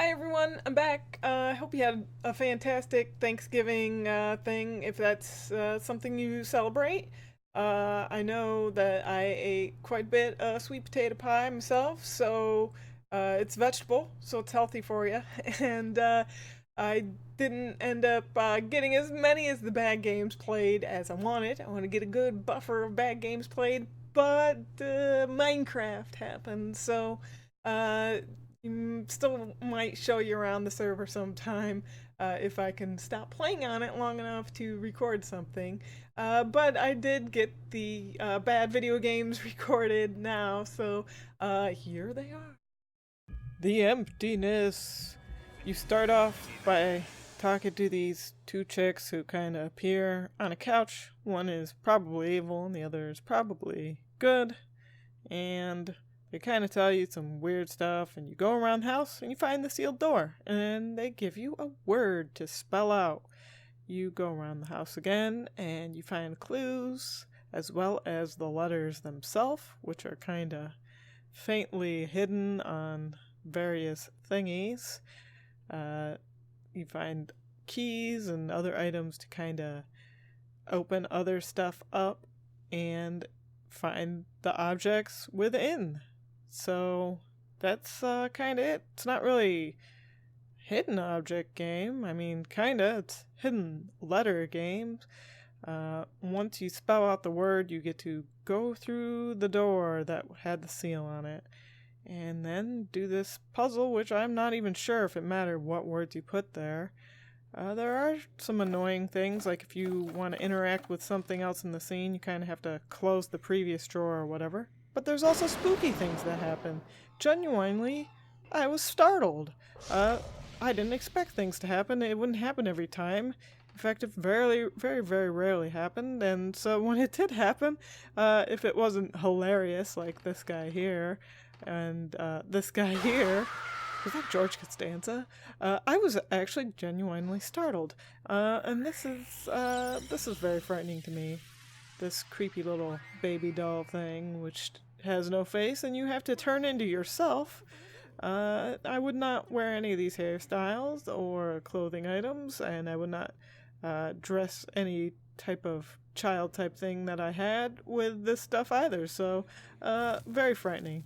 Hi everyone, I'm back. I hope you had a fantastic Thanksgiving thing, if that's something you celebrate. I know that I ate quite a bit of sweet potato pie myself, so it's vegetable, so it's healthy for you. And I didn't end up getting as many as the bad games played as I wanted. I want to get a good buffer of bad games played, but Minecraft happened, so uh, still might show you around the server sometime if I can stop playing on it long enough to record something. But I did get the bad video games recorded now, so here they are. The emptiness. You start off by talking to these two chicks who kind of appear on a couch. One is probably evil and the other is probably good. And they kind of tell you some weird stuff, and you go around the house and you find the sealed door, and they give you a word to spell out. You go around the house again and you find clues as well as the letters themselves, which are kind of faintly hidden on various thingies. You find keys and other items to kind of open other stuff up and find the objects within. So that's kind of it. It's not really hidden object game. I mean, kinda. It's hidden letter game. Once you spell out the word, you get to go through the door that had the seal on it, and then do this puzzle, which I'm not even sure if it mattered what words you put there. There are some annoying things, like if you want to interact with something else in the scene, you kind of have to close the previous drawer or whatever. But there's also spooky things that happen. Genuinely, I was startled. I didn't expect things to happen. It wouldn't happen every time. In fact, it very, very, very rarely happened. And so when it did happen, if it wasn't hilarious, like this guy here, and this guy here, was that George Costanza? I was actually genuinely startled. And this is very frightening to me. This creepy little baby doll thing, which has no face, and you have to turn into yourself. I would not wear any of these hairstyles or clothing items, and I would not dress any type of child type thing that I had with this stuff either. So, very frightening.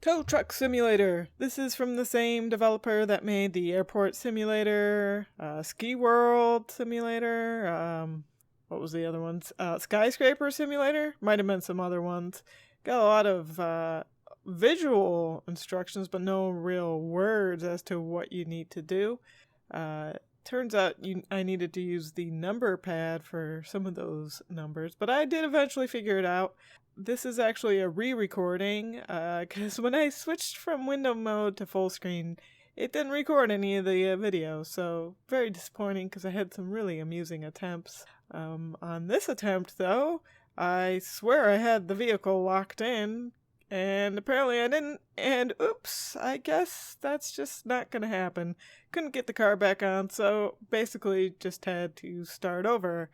Tow Truck Simulator. This is from the same developer that made the Airport Simulator, Ski World Simulator, what was the other ones? Skyscraper Simulator? Might have been some other ones. Got a lot of visual instructions, but no real words as to what you need to do. Turns out I needed to use the number pad for some of those numbers, but I did eventually figure it out. This is actually a re-recording, because when I switched from window mode to full screen, it didn't record any of the video, so very disappointing because I had some really amusing attempts. On this attempt, though, I swear I had the vehicle locked in, and apparently I didn't, and oops, I guess that's just not gonna happen. Couldn't get the car back on, so basically just had to start over.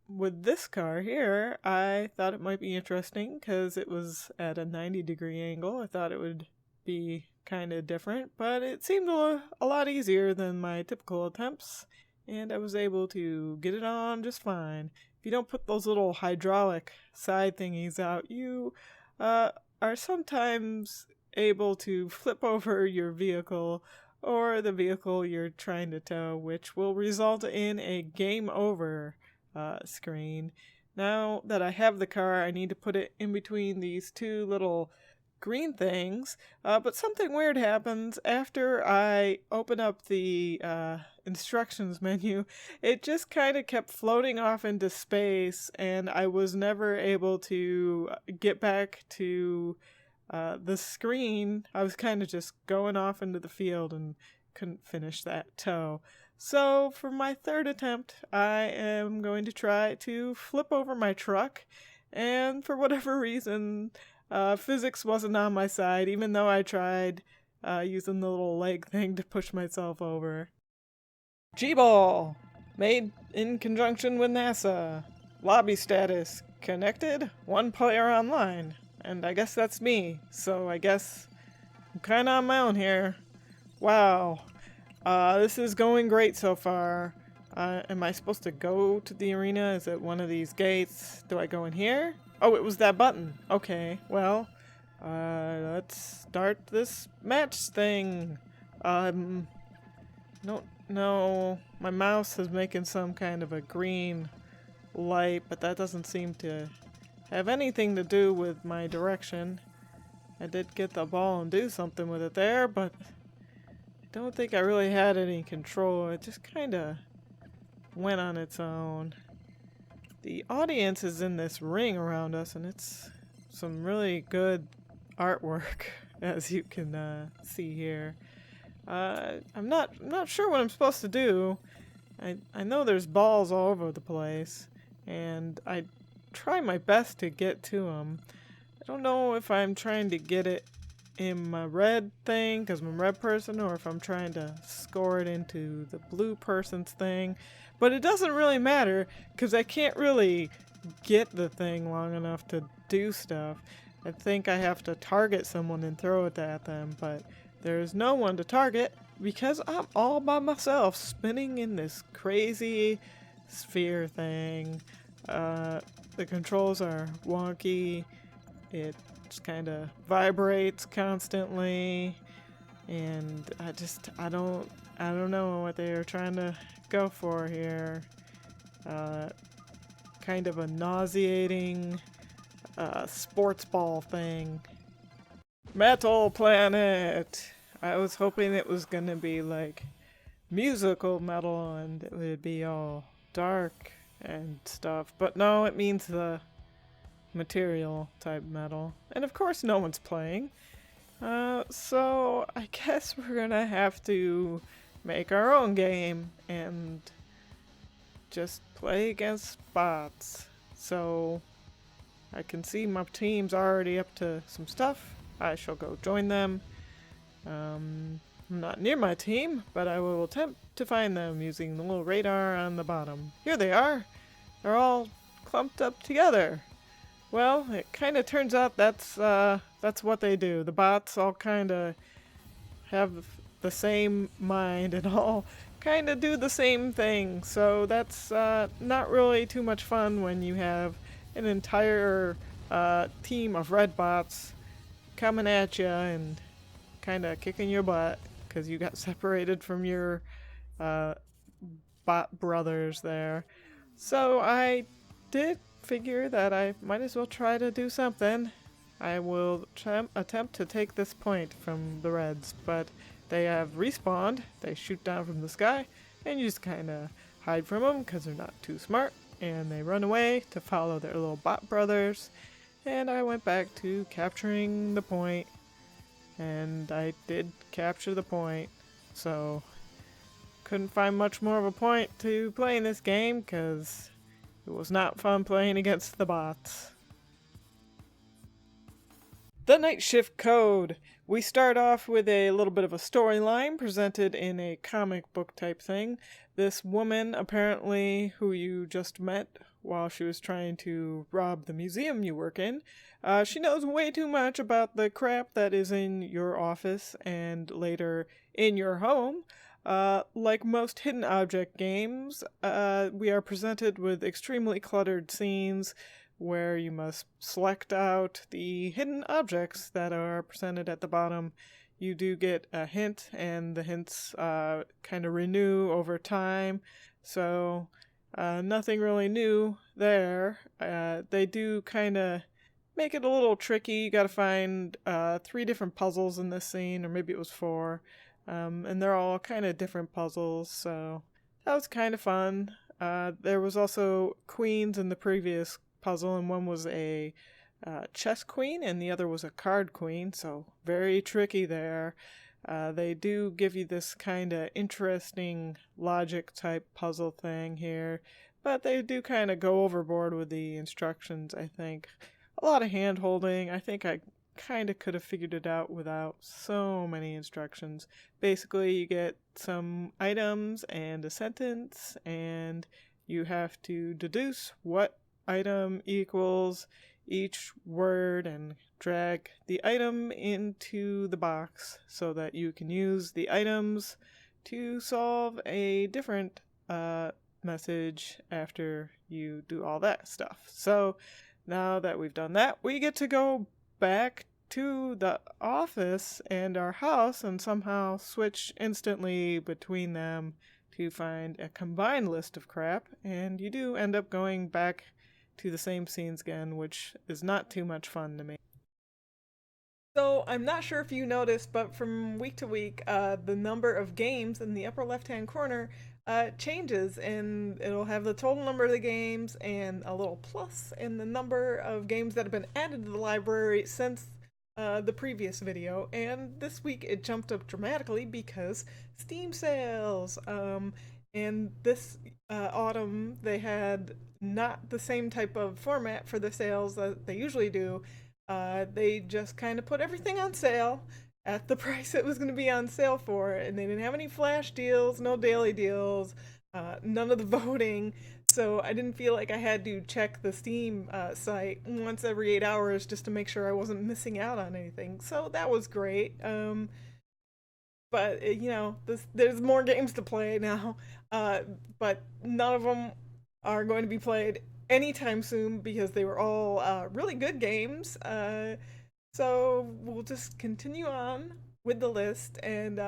With this car here, I thought it might be interesting because it was at a 90-degree angle. I thought it would be kind of different, but it seemed a lot easier than my typical attempts, and I was able to get it on just fine. If you don't put those little hydraulic side thingies out, you are sometimes able to flip over your vehicle or the vehicle you're trying to tow, which will result in a game over screen. Now that I have the car, I need to put it in between these two little green things, but something weird happens after I open up the instructions menu. It just kind of kept floating off into space, and I was never able to get back to the screen. I was kind of just going off into the field and couldn't finish that tow. So for my third attempt, I am going to try to flip over my truck, and for whatever reason, physics wasn't on my side, even though I tried using the little leg thing to push myself over. G-Ball! Made in conjunction with NASA. Lobby status. Connected. One player online. And I guess that's me, so I guess I'm kind of on my own here. Wow. This is going great so far. Am I supposed to go to the arena? Is it one of these gates? Do I go in here? Oh, it was that button. Okay, well, let's start this match thing. No, my mouse is making some kind of a green light, but that doesn't seem to have anything to do with my direction. I did get the ball and do something with it there, but I don't think I really had any control. It just kind of went on its own. The audience is in this ring around us, and it's some really good artwork, as you can see here. I'm not sure what I'm supposed to do. I know there's balls all over the place, and I try my best to get to them. I don't know if I'm trying to get it in my red thing, because I'm a red person, or if I'm trying to score it into the blue person's thing. But it doesn't really matter, because I can't really get the thing long enough to do stuff. I think I have to target someone and throw it at them, but there's no one to target because I'm all by myself spinning in this crazy sphere thing. The controls are wonky. It just kind of vibrates constantly, and I don't know what they are trying to go for here. Kind of a nauseating sports ball thing. Metal Planet! I was hoping it was gonna be like musical metal and it would be all dark and stuff, but no, it means the material type metal. And of course no one's playing. So I guess we're gonna have to make our own game and just play against bots. So I can see my team's already up to some stuff. I shall go join them. I'm not near my team, but I will attempt to find them using the little radar on the bottom. Here they are. They're all clumped up together. Well, it kind of turns out that's what they do. The bots all kind of have the same mind and all kind of do the same thing. So that's not really too much fun when you have an entire team of red bots coming at you and kind of kicking your butt because you got separated from your bot brothers there. So I did figure that I might as well try to do something. I will attempt to take this point from the reds, but they have respawned. They shoot down from the sky, and you just kind of hide from them because they're not too smart, and they run away to follow their little bot brothers. And I went back to capturing the point, and I did capture the point, so couldn't find much more of a point to playing this game because it was not fun playing against the bots. The Night Shift Code. We start off with a little bit of a storyline presented in a comic book type thing. This woman, apparently, who you just met while she was trying to rob the museum you work in, she knows way too much about the crap that is in your office and later in your home. Like most hidden object games, we are presented with extremely cluttered scenes where you must select out the hidden objects that are presented at the bottom. You do get a hint, and the hints kind of renew over time, so nothing really new there. They do kind of make it a little tricky. You gotta find 3 different puzzles in this scene, or maybe it was 4, and they're all kind of different puzzles, so that was kind of fun. There was also queens in the previous puzzle, and one was a chess queen and the other was a card queen, so very tricky there. They do give you this kind of interesting logic type puzzle thing here, but they do kind of go overboard with the instructions, I think. A lot of hand holding. I think I kind of could have figured it out without so many instructions. Basically, you get some items and a sentence, and you have to deduce what item equals each word and drag the item into the box so that you can use the items to solve a different message after you do all that stuff. So now that we've done that, we get to go back to the office and our house and somehow switch instantly between them to find a combined list of crap, and you do end up going back to the same scenes again, which is not too much fun to me. So I'm not sure if you noticed, but from week to week, the number of games in the upper left-hand corner changes, and it'll have the total number of the games and a little plus and the number of games that have been added to the library since the previous video. And this week it jumped up dramatically because Steam sales. And this autumn they had not the same type of format for the sales that they usually do. They just kind of put everything on sale at the price it was going to be on sale for, and they didn't have any flash deals, no daily deals, none of the voting. So I didn't feel like I had to check the Steam site once every 8 hours just to make sure I wasn't missing out on anything. So that was great. But there's more games to play now, but none of them are going to be played anytime soon because they were all really good games. So we'll just continue on with the list and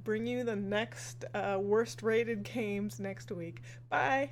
bring you the next worst rated games next week. Bye!